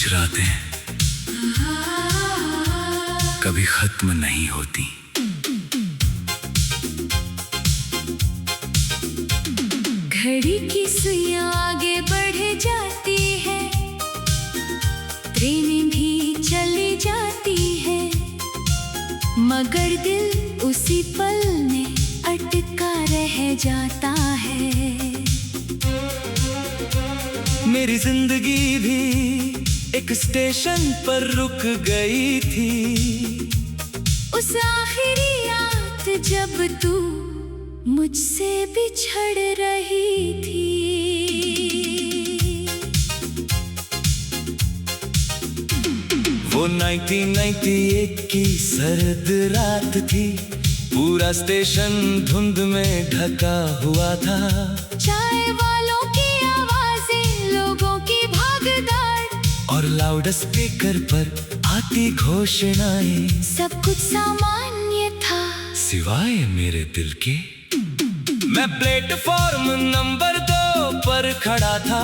कुछ रातें कभी खत्म नहीं होती। घड़ी की सुइयां आगे बढ़ जाती है, ट्रेनें भी चली जाती है, मगर दिल उसी पल में अटका रह जाता है। मेरी जिंदगी भी एक स्टेशन पर रुक गई थी। उस आखिरी रात जब तू मुझसे बिछड़ रही थी। वो 1998 की सर्द रात थी, पूरा स्टेशन धुंध में ढका हुआ था। चाय वालों की आवाजें, लोगों की भागदौड़ और लाउड स्पीकर पर आती घोषणाएं। सब कुछ सामान्य था सिवाय मेरे दिल के। मैं प्लेटफॉर्म नंबर 2 पर खड़ा था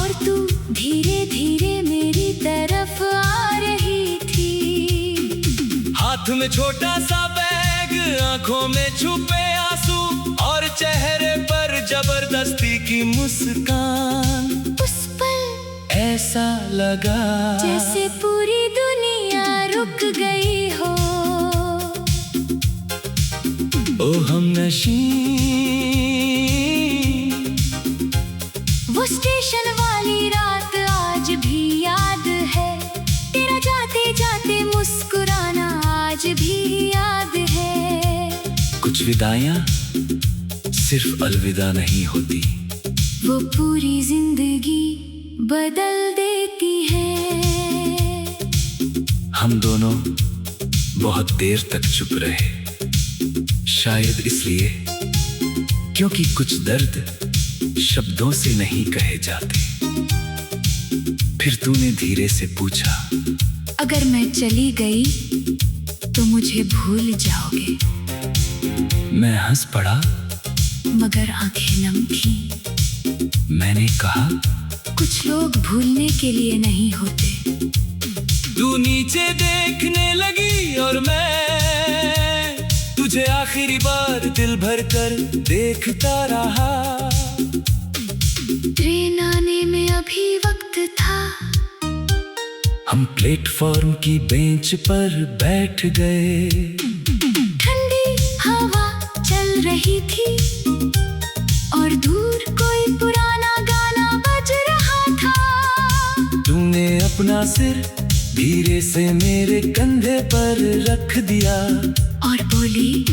और तू धीरे धीरे मेरी तरफ आ रही थी। हाथ में छोटा सा बैग, आंखों में छुपे आंसू और चेहरे पर जबरदस्ती की मुस्कान। उस पल ऐसा लगा जैसे पूरी दुनिया रुक गई हो। ओ हमनशी, वो स्टेशन वाली रात आज भी याद है। तेरा जाते जाते मुस्कुराना आज भी याद है। कुछ विदाइयां सिर्फ अलविदा नहीं होती, वो पूरी जिंदगी बदल देती है। हम दोनों बहुत देर तक चुप रहे, शायद इसलिए क्योंकि कुछ दर्द शब्दों से नहीं कहे जाते। फिर तूने धीरे से पूछा, अगर मैं चली गई तो मुझे भूल जाओगे? मैं हंस पड़ा मगर आंखें नम थी। मैंने कहा, कुछ लोग भूलने के लिए नहीं होते। तू नीचे देखने लगी और मैं तुझे आखिरी बार दिल भर कर देखता रहा। ट्रेन आने में अभी वक्त था। हम प्लेटफॉर्म की बेंच पर बैठ गए। ठंडी हवा चल रही थी और दूर कोई पुराना गाना बज रहा था। तूने अपना सिर धीरे से मेरे कंधे पर रख दिया और बोली,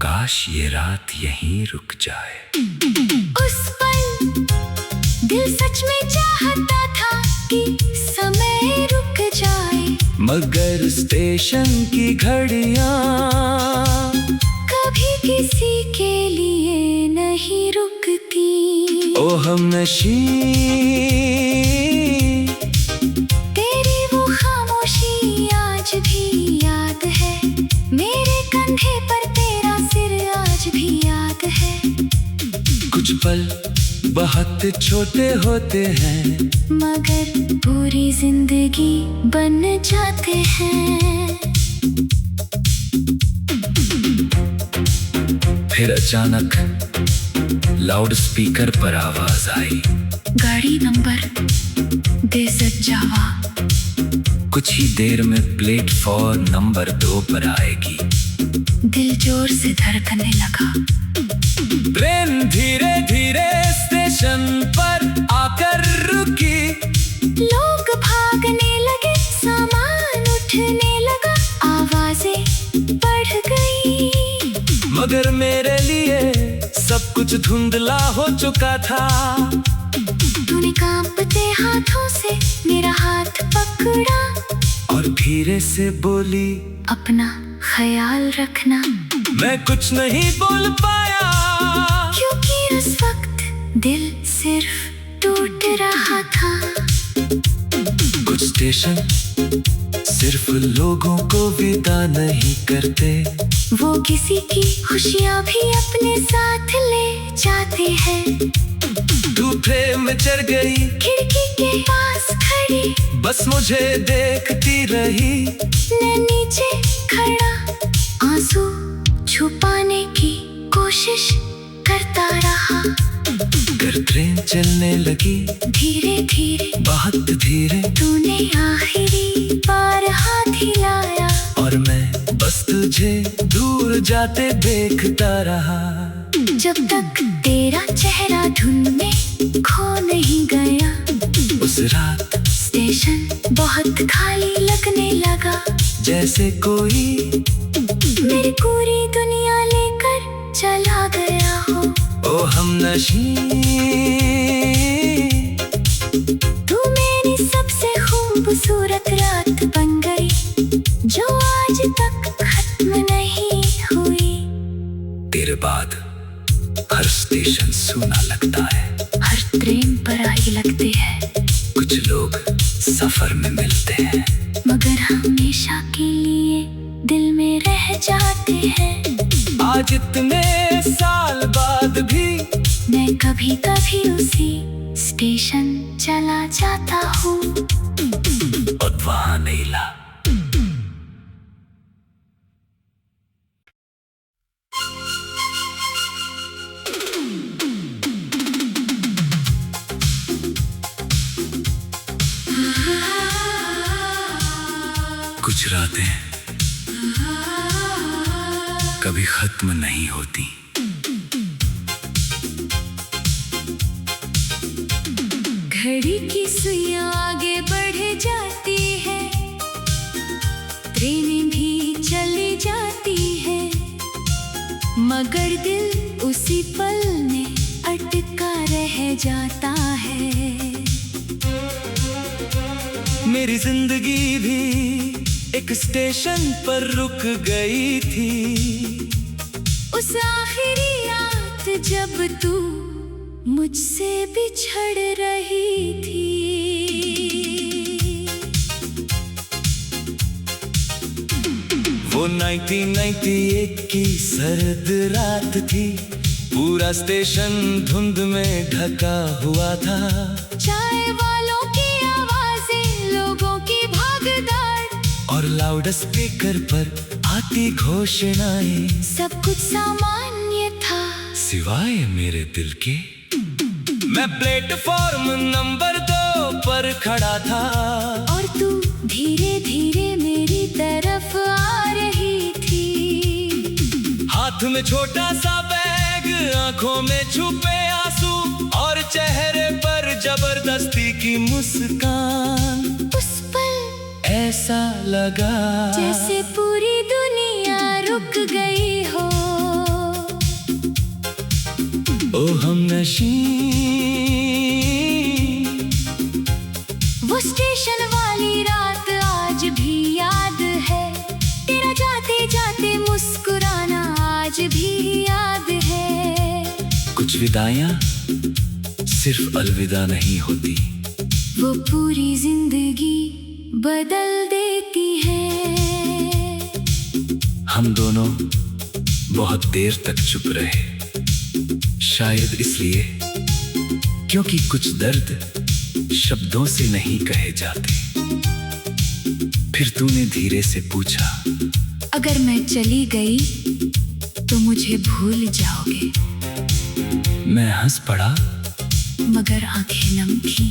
काश ये रात यहीं रुक जाए। उस पल दिल सच में चाहता था कि समय रुक जाए, मगर स्टेशन की घड़ियां कभी किसी के लिए नहीं रुकती। ओ हमनशी, तेरी वो खामोशी आज भी याद है। मेरे कंधे पर तेरा सिर आज भी याद है। कुछ पल बहुत छोटे होते हैं, मगर पूरी जिंदगी बन जाते हैं। फिर अचानक लाउड स्पीकर पर आवाज आई, गाड़ी नंबर डेजर्ट जावा कुछ ही देर में प्लेटफॉर्म नंबर 2 पर आएगी। दिल जोर से धड़कने लगा। ट्रेन धीरे धीरे स्टेशन पर आकर रुकी। लोग भागने लगे, सामान उठने लगा, आवाजें बढ़ गई। मगर मेरे लिए सब कुछ धुंधला हो चुका था। तूने कांपते हाथों से मेरा हाथ पकड़ा और धीरे से बोली, अपना ख्याल रखना। मैं कुछ नहीं बोल पाया क्योंकि उस वक्त दिल सिर्फ टूट रहा था। कुछ स्टेशन सिर्फ लोगों को विदा नहीं करते, वो किसी की खुशियाँ भी अपने साथ ले जाते हैं। तू प्रेम में चढ़ गई, खिड़की के पास खड़ी, बस मुझे देखती रही। मैं नीचे खड़ा आंसू छुपाने की कोशिश करता रहा। फिर ट्रेन चलने लगी, धीरे धीरे बहुत धीरे, तूने आखिरी बार हाथ हिलाया, और मैं बस तुझे दूर जाते देखता रहा। जब तक तेरा चेहरा धुन में खो नहीं गया। उस रात स्टेशन बहुत खाली लगने लगा, जैसे कोई मेरी पूरी दुनिया लेकर चला गया हो। ओ हमनशी, तू मेरी सबसे खूबसूरत रात बन गई, जो आज तक खत्म नहीं हुई। तेरे बाद हर स्टेशन सूना लगता है, हर ट्रेन पर आई लगते हैं, कुछ लोग सफर में मिलते हैं, मगर हमेशा के लिए दिल में रह जाते हैं। आज इतने साल बाद भी मैं कभी कभी उसी स्टेशन चला जाता हूँ। और वहाँ नीला कुछ रातें कभी खत्म नहीं होती। घड़ी की सुइयां आगे बढ़ जाती है, ट्रेनें भी चली जाती है, मगर दिल उसी पल में अटका रह जाता है। मेरी जिंदगी भी एक स्टेशन पर रुक गई थी। उस आखिरी रात जब तू मुझसे बिछड़ रही थी। वो 1991 की सर्द रात थी, पूरा स्टेशन धुंध में ढका हुआ था। चाय वालों की आवाजें, लोगों की भागदौड़, और लाउड स्पीकर पर आती घोषणाएं, सब कुछ सामान्य था सिवाय मेरे दिल के। मैं प्लेटफॉर्म नंबर 2 पर खड़ा था, और तू धीरे धीरे मेरी तरफ आ रही थी। हाथ में छोटा सा बैग, आंखों में छुपे आंसू, और चेहरे पर जबरदस्ती की मुस्कान। उस पल ऐसा लगा जैसे पूरी दुनिया रुक गई हो। ओ हमनशी, वो स्टेशन वाली रात आज भी याद है, तेरा जाते जाते मुस्कुराना आज भी याद है। कुछ विदाइयां सिर्फ अलविदा नहीं होती, वो पूरी जिंदगी बदल देती है। हम दोनों बहुत देर तक चुप रहे, शायद इसलिए क्योंकि कुछ दर्द शब्दों से नहीं कहे जाते। फिर तूने धीरे से पूछा, अगर मैं चली गई तो मुझे भूल जाओगे? मैं हंस पड़ा, मगर आंखें नम थी।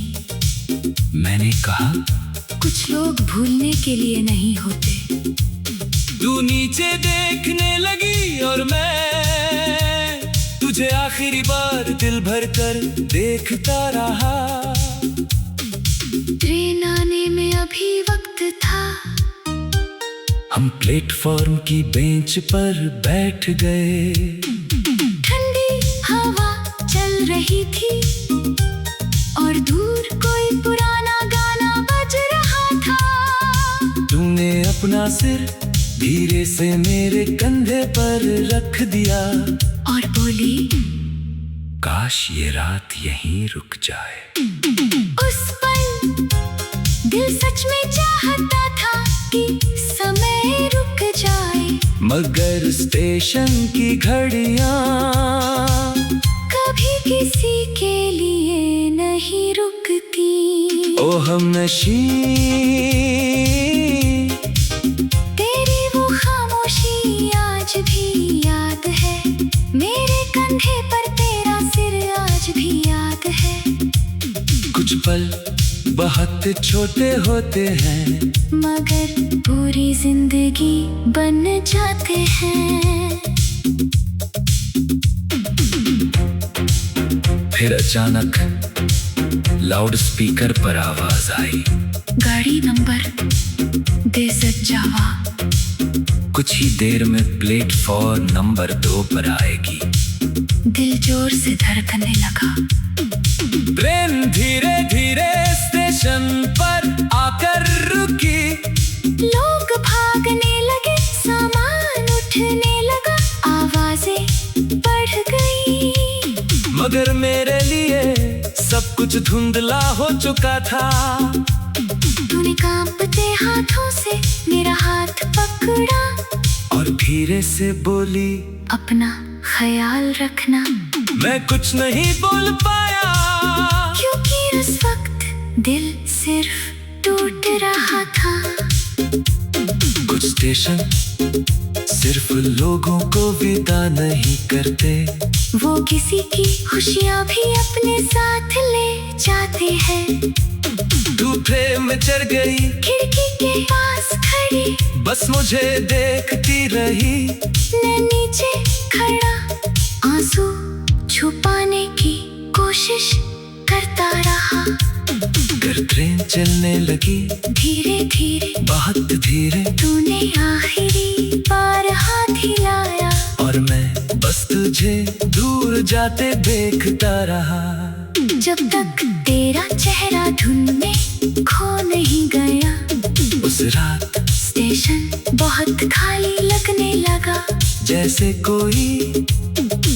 मैंने कहा, कुछ लोग भूलने के लिए नहीं होते। तू नीचे देखने लगी और मैं तुझे आखिरी बार दिल भर कर देखता रहा। ट्रेन आने में अभी वक्त था, हम प्लेटफॉर्म की बेंच पर बैठ गए। ठंडी हवा चल रही थी और दूर कोई पुराना गाना बज रहा था। तूने अपना सिर धीरे से मेरे कंधे पर रख दिया और बोली, काश ये रात यहीं रुक जाए। उस पल दिल सच में चाहता था कि समय रुक जाए, मगर स्टेशन की घड़ियां कभी किसी के लिए नहीं रुकती। ओ हमनशी, तेरी वो खामोशी आज भी याद है, मेरे कंधे पर तेरा सिर आज भी याद है। कुछ पल बहुत छोटे होते हैं, मगर पूरी जिंदगी बन जाते हैं। फिर अचानक लाउड स्पीकर पर आवाज आई, गाड़ी नंबर देसत जावा। कुछ ही देर में प्लेटफॉर्म नंबर 2 पर आएगी। दिल जोर से धड़कने लगा। ट्रेन धीरे धीरे स्टेशन पर आकर रुकी। लोग भागने लगे, सामान उठने लगा, आवाजें बढ़ गई। मगर मेरे लिए सब कुछ धुंधला हो चुका था। तूने कांपते हाथों से मेरा हाथ पकड़ा और धीरे से बोली, अपना ख्याल रखना। मैं कुछ नहीं बोल पाया, क्योंकि उस वक्त दिल सिर्फ टूट रहा था। कुछ स्टेशन सिर्फ लोगों को विदा नहीं करते, वो किसी की खुशियाँ भी अपने साथ ले जाते हैं। तू प्रेम में चढ़ गई, खिड़की के पास खड़ी, बस मुझे देखती रही। मैं नीचे खड़ा आंसू छुपाने की कोशिश करता रहा। फिर ट्रेन चलने लगी, धीरे धीरे बहुत धीरे, तूने आखिरी बार हाथ हिलाया और मैं बस तुझे दूर जाते देखता रहा। जब तक तेरा चेहरा धुंध में खो नहीं गया। उस रात स्टेशन बहुत खाली लगने लगा, जैसे कोई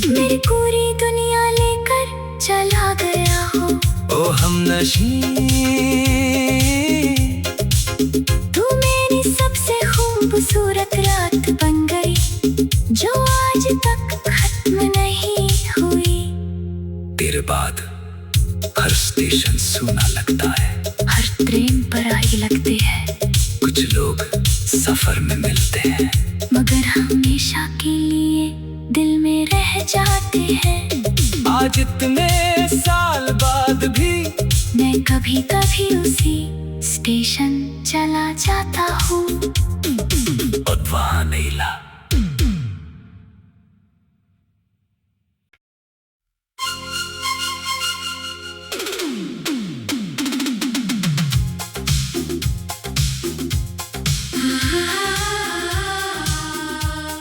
मेरी पूरी दुनिया लेकर चला गया हो। ओ हमनशी, तू मेरी सबसे खूबसूरत रात बन गई, जो आज तक खत्म नहीं हुई। तेरे बाद हर स्टेशन सूना लगता है, हर ट्रेन पर आई लगते हैं, कुछ लोग सफर में मिलते हैं, मगर हमेशा के लिए दिल में रह जाते हैं। आज इतने साल बाद भी मैं कभी कभी उसी स्टेशन चला जाता हूँ। और वहाँ नीला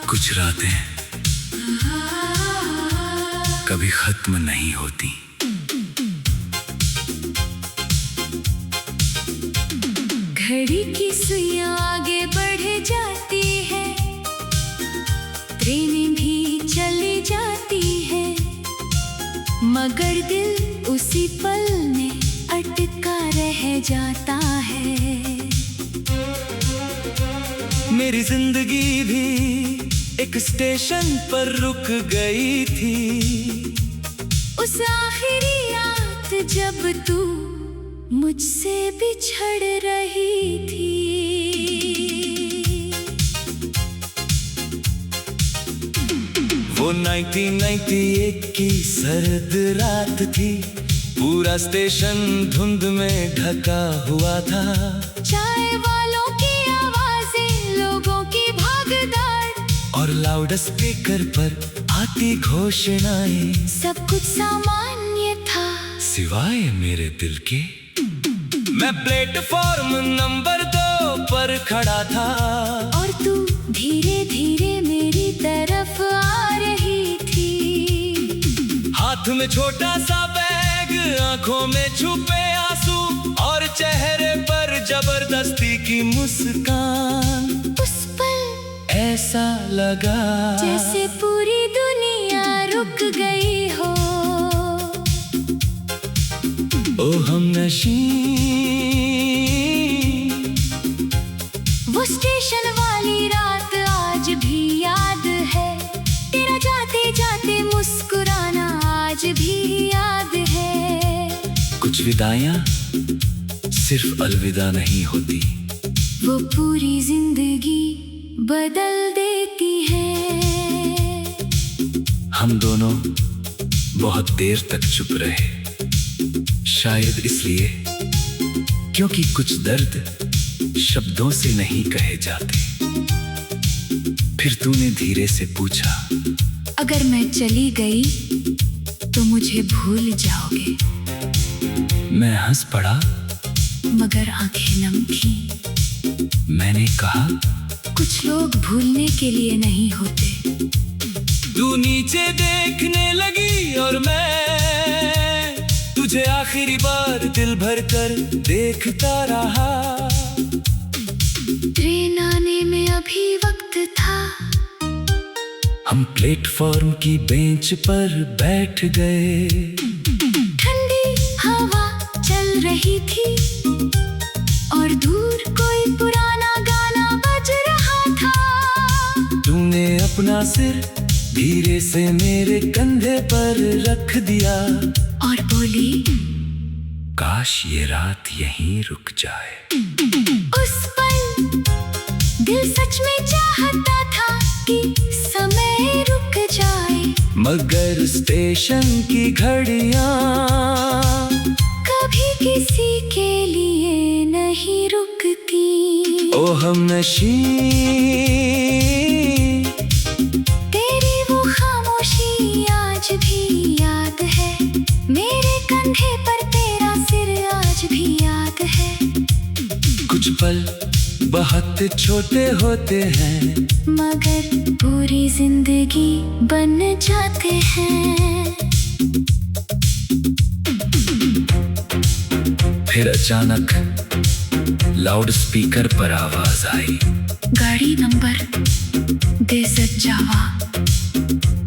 कुछ रातें कभी खत्म नहीं होती। घड़ी की सुइयां आगे बढ़ जाती है, ट्रेनें भी चली जाती है, मगर दिल उसी पल में अटका रह जाता है। मेरी जिंदगी भी एक स्टेशन पर रुक गई थी। उस आखिरी रात जब तू मुझसे बिछड़ रही थी। वो 1991 की सर्द रात थी, पूरा स्टेशन धुंध में ढका हुआ था। चाय वालों की आवाजें, लोगों की भागदौड़ और लाउड स्पीकर पर आती घोषणाएं, सब कुछ सामान्य था सिवाय मेरे दिल के। मैं प्लेटफॉर्म नंबर 2 पर खड़ा था और तू धीरे धीरे मेरी तरफ आ रही थी। हाथ में छोटा सा बैग, आंखों में छुपे आंसू और चेहरे पर जबरदस्ती की मुस्कान। उस पल ऐसा लगा जैसे पूरी दुनिया रुक गई हो। ओ हमनशी, वो स्टेशन वाली रात आज भी याद है, तेरा जाते जाते मुस्कुराना आज भी विदाइयां सिर्फ अलविदा नहीं होती, वो पूरी जिंदगी बदल देती है। हम दोनों बहुत देर तक चुप रहे, शायद इसलिए क्योंकि कुछ दर्द शब्दों से नहीं कहे जाते। फिर तूने धीरे से पूछा, अगर मैं चली गई तो मुझे भूल जाओगे? मैं हंस पड़ा, मगर आंखें नम थी। मैंने कहा, कुछ लोग भूलने के लिए नहीं होते। तू नीचे देखने लगी और मैं तुझे आखिरी बार दिल भर कर देखता रहा। ट्रेन आने में अभी वक्त था, हम प्लेटफॉर्म की बेंच पर बैठ गए। ठंडी हवा चल रही थी और दूर कोई पुराना गाना बज रहा था। तूने अपना सिर धीरे से मेरे कंधे पर रख दिया और बोली, काश ये रात यहीं रुक जाए। उस पल दिल सच में चाहता था कि समय रुक जाए, मगर स्टेशन की घड़ियां कभी किसी के लिए नहीं रुकती। ओ हमनशी, तेरी वो खामोशी आज भी याद है, मेरे कंधे पर तेरा सिर आज भी याद है। कुछ पल बहुत छोटे होते हैं, मगर पूरी जिंदगी बन जाते हैं। फिर अचानक लाउड स्पीकर पर आवाज आई, गाड़ी नंबर डेजर्ट जावा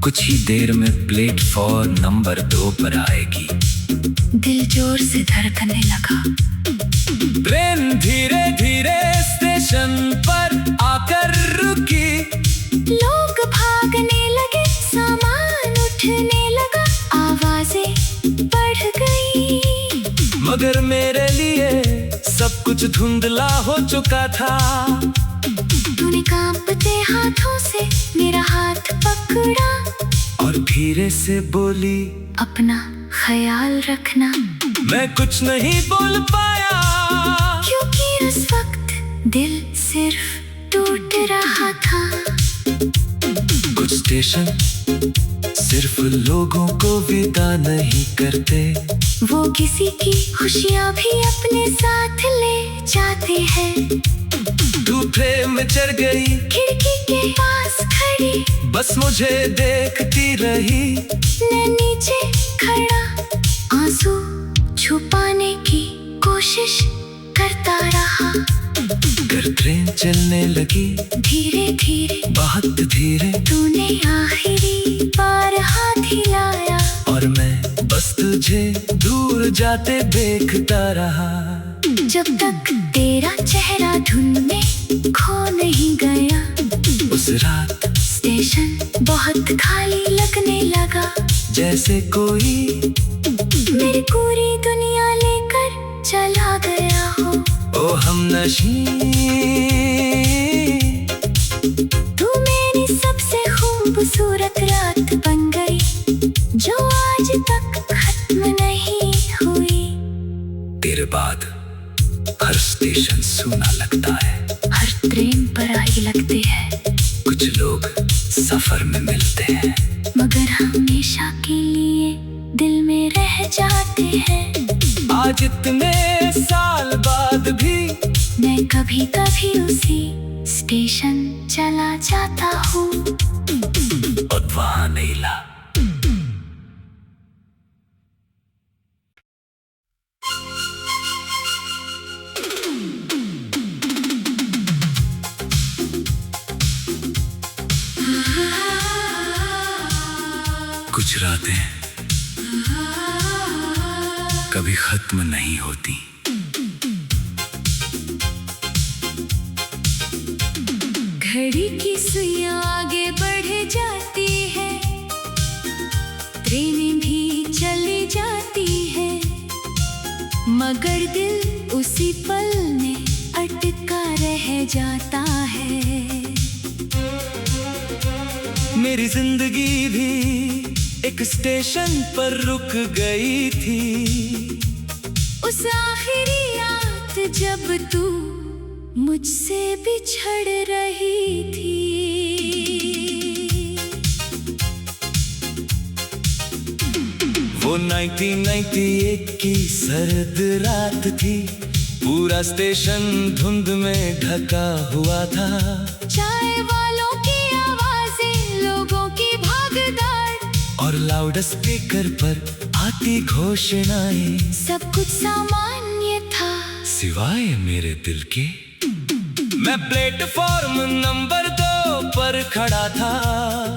कुछ ही देर में प्लेटफॉर्म नंबर 2 पर आएगी। दिल जोर से धड़कने लगा। ट्रेन धीरे धीरे स्टेशन पर आकर रुकी। लोग भागने लगे, सामान उठने लगा, आवाजें बढ़ गई। मगर मेरे लिए सब कुछ धुंधला हो चुका था। तूने कांपते हाथों से मेरा हाथ पकड़ा और धीरे से बोली, अपना ख्याल रखना। मैं कुछ नहीं बोल पाया, क्योंकि उस वक्त दिल सिर्फ टूट रहा था। कुछ स्टेशन सिर्फ लोगों को विदा नहीं करते, वो किसी की खुशियाँ भी अपने साथ ले जाते हैं। तू प्रेम में चढ़ गई, खिड़की के पास खड़ी, बस मुझे देखती रही। मैं नीचे खड़ा आंसू छुपाने की कोशिश करता रहा। फिर ट्रेन चलने लगी, धीरे धीरे बहुत धीरे, तूने आखिरी बार हाथ हिलाया और मैं बस तुझे दूर जाते देखता रहा। जब तक तेरा चेहरा धुंध में खो नहीं गया। उस रात स्टेशन बहुत खाली लगने लगा, जैसे कोई मेरी पूरी दुनिया लेकर चला गया हो। ओ हमनशी, तू मेरी सबसे खूबसूरत रात बन गई, जो आज तक खत्म नहीं हुई। तेरे बाद हर स्टेशन सूना लगता है, हर ट्रेन पराई लगती है, कुछ लोग सफर में मिलते हैं, मगर हमेशा के लिए दिल में रह जाते हैं। आज इतने साल बाद भी मैं कभी कभी उसी स्टेशन चला जाता हूँ। और वहां नीला कुछ रातें कभी खत्म नहीं होती। घड़ी की सुइयां आगे बढ़ जाती है, ट्रेनें भी चली जाती है, मगर दिल उसी पल में अटका रह जाता है। मेरी जिंदगी भी एक स्टेशन पर रुक गई थी। उस आखिरी रात जब तू मुझसे बिछड़ रही थी। वो 1998 की सर्द रात थी। पूरा स्टेशन धुंध में ढका हुआ था। चाय वालों की आवाजें, लोगों की भागदौड़ और लाउड स्पीकर पर आती घोषणाएं। सब कुछ सामान्य था सिवाय मेरे दिल के। मैं प्लेटफॉर्म नंबर 2 पर खड़ा था।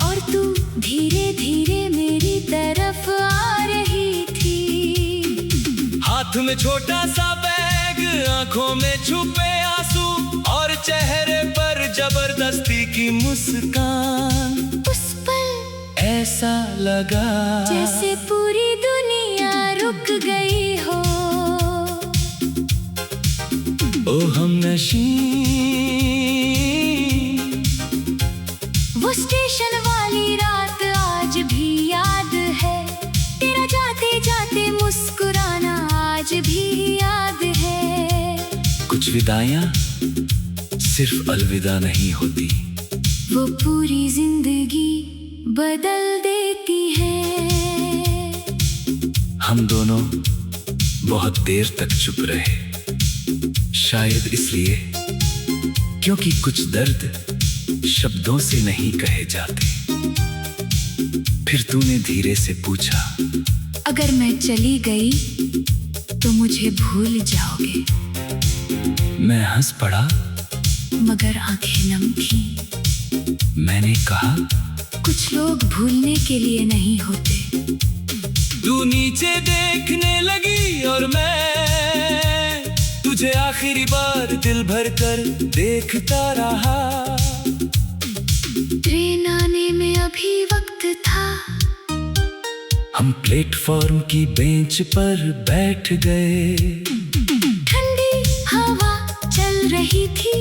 और तू धीरे धीरे मेरी तरफ आ रही थी। हाथ में छोटा सा बैग, आंखों में छुपे आंसू और चेहरे पर जबरदस्ती की मुस्कान। उस पल ऐसा लगा जैसे पूरी दुनिया रुक गई हो। ओ हमनशी। वो स्टेशन वाली रात आज भी याद है। तेरा जाते जाते मुस्कुराना आज भी याद है। कुछ विदाइयां सिर्फ अलविदा नहीं होती। वो पूरी जिंदगी बदल देती है। हम दोनों बहुत देर तक चुप रहे, शायद इसलिए क्योंकि कुछ दर्द शब्दों से नहीं कहे जाते। फिर तूने धीरे से पूछा, अगर मैं चली गई तो मुझे भूल जाओगे? मैं हंस पड़ा मगर आंखें नम थी। मैंने कहा, कुछ लोग भूलने के लिए नहीं होते। तू नीचे देखने लगी और मैं तुझे आखिरी बार दिल भर कर देखता रहा। ट्रेन आने में अभी वक्त था। हम प्लेटफॉर्म की बेंच पर बैठ गए। ठंडी हवा चल रही थी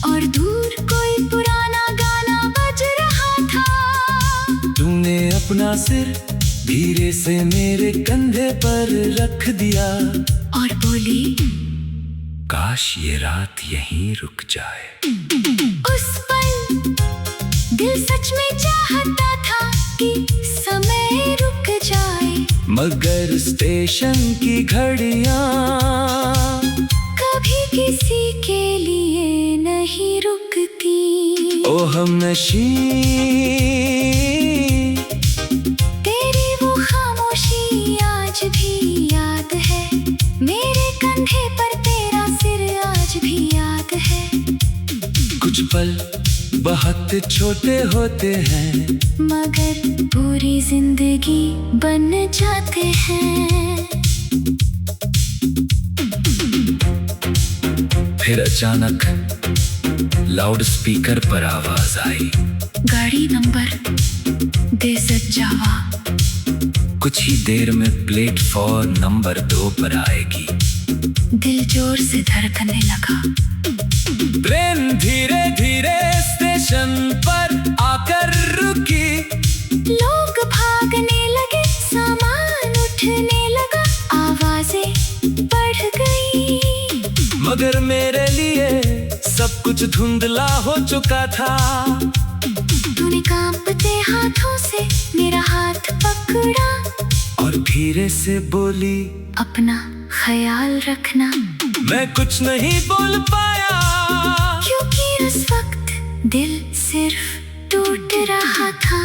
और दूर कोई पुराना गाना बज रहा था। तूने अपना सिर धीरे से मेरे कंधे पर रख दिया और बोली, काश ये रात यहीं रुक जाए। उस पल दिल सच में चाहता था कि समय रुक जाए। मगर स्टेशन की घड़ियां कभी किसी के लिए नहीं रुकती। ओ हमनशी। तेरी वो खामोशी आज भी याद है। मेरे कंधे पर तेरा सिर आज भी याद है। कुछ पल बहुत छोटे होते हैं मगर पूरी जिंदगी बन जाते हैं। फिर अचानक लाउड स्पीकर पर आवाज आई, गाड़ी नंबर डेजर्ट जावा कुछ ही देर में प्लेटफॉर्म नंबर 2 पर आएगी। दिल जोर से धड़कने लगा। ट्रेन धीरे धीरे स्टेशन पर आकर रुकी। लोग भागने लगे, सामान उठने लगा, आवाजें बढ़ गई। मगर मेरे लिए सब कुछ धुंधला हो चुका था। तूने कांपते हाथों से मेरा हाथ पकड़ा और धीरे से बोली, अपना ख्याल रखना। मैं कुछ नहीं बोल पाया क्योंकि उस वक्त दिल सिर्फ टूट रहा था।